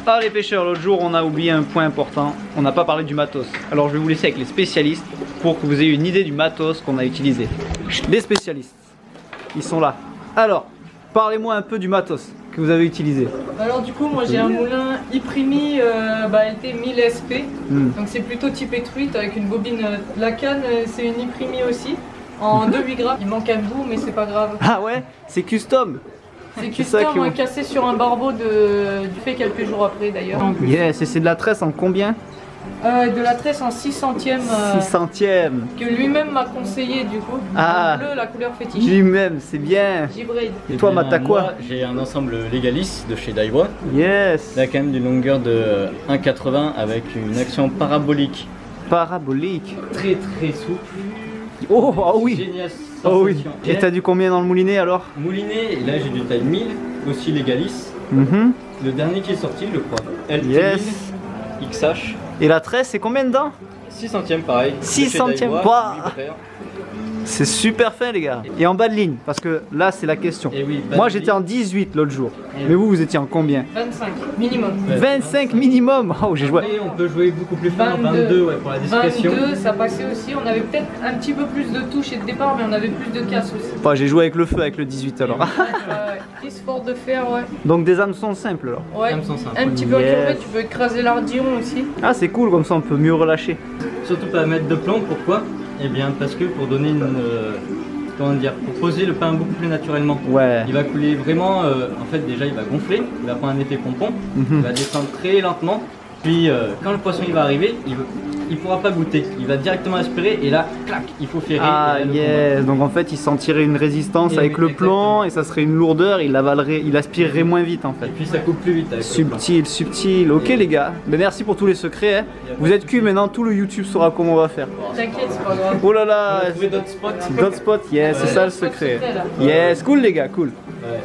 Ah les pêcheurs, l'autre jour on a oublié un point important, on n'a pas parlé du matos. Alors je vais vous laisser avec les spécialistes pour que vous ayez une idée du matos qu'on a utilisé. Les spécialistes, ils sont là. Alors, parlez-moi un peu du matos que vous avez utilisé. Alors du coup moi j'ai un moulin Iprimi LT 1000 SP, donc c'est plutôt typé truite avec une bobine. La canne c'est une Iprimi aussi, en 2,8 grammes. Il manque un bout mais c'est pas grave. Ah ouais, c'est custom. C'est custom, cassé sur un barbeau du fait quelques jours après d'ailleurs. Yes, et c'est de la tresse en combien? De la tresse en 6 centièmes. 6 centièmes. Que lui-même m'a conseillé du coup. Ah, en bleu, la couleur fétiche. Lui-même, c'est bien. J-Braid. Et toi, Matt, t'as quoi? J'ai un ensemble Legalis de chez Daiwa. Yes. Là, quand même d'une longueur de 1,80 avec une action parabolique. Parabolique. Très très souple. Oh, ah oui. Génial. Oh oui. Et t'as du combien dans le moulinet alors? Moulinet, là j'ai du taille 1000, aussi Legalis. Le dernier qui est sorti, je crois. LT 1000, Yes. XH. Et la tresse, c'est combien dedans? 6 centièmes pareil. 6 centièmes. C'est super fin les gars. Et en bas de ligne, parce que là c'est la question. Et oui, moi j'étais en 18 l'autre jour. Mais vous étiez en combien? 25 minimum. 25 minimum. Oh, j'ai joué. Et on peut jouer beaucoup plus fin, 22 ouais, pour la discrétion. 22 ça passait aussi, on avait peut-être un petit peu plus de touches et de départ mais on avait plus de casse aussi. Enfin, j'ai joué avec le feu avec le 18 alors. 10 forts de fer ouais. Donc des hameçons simples alors. Ouais, un petit peu incurvé, tu peux écraser l'ardillon aussi. Ah c'est cool, comme ça on peut mieux relâcher. Surtout pas mettre de plomb, pourquoi? Eh bien parce que pour donner une... comment dire? Pour poser le pain beaucoup plus naturellement. Ouais. Il va couler vraiment, en fait déjà il va gonfler, il va prendre un effet pompon, il va descendre très lentement. Puis quand le poisson il va arriver, il pourra pas goûter, il va directement aspirer et là, clac, il faut ferrer. Ah yes, donc en fait il sentirait une résistance avec le plomb et ça serait une lourdeur, il avalerait, il aspirerait moins vite en fait. Et puis ça coupe plus vite avec subtil, subtil. Ok les gars, mais merci pour tous les secrets. Hein. Vous êtes cul maintenant, tout le YouTube saura comment on va faire. T'inquiète, c'est pas grave. Oh là là, trouver d'autres spots. D'autres spots, yes, c'est ça le secret. Yes, cool les gars, cool. Ouais.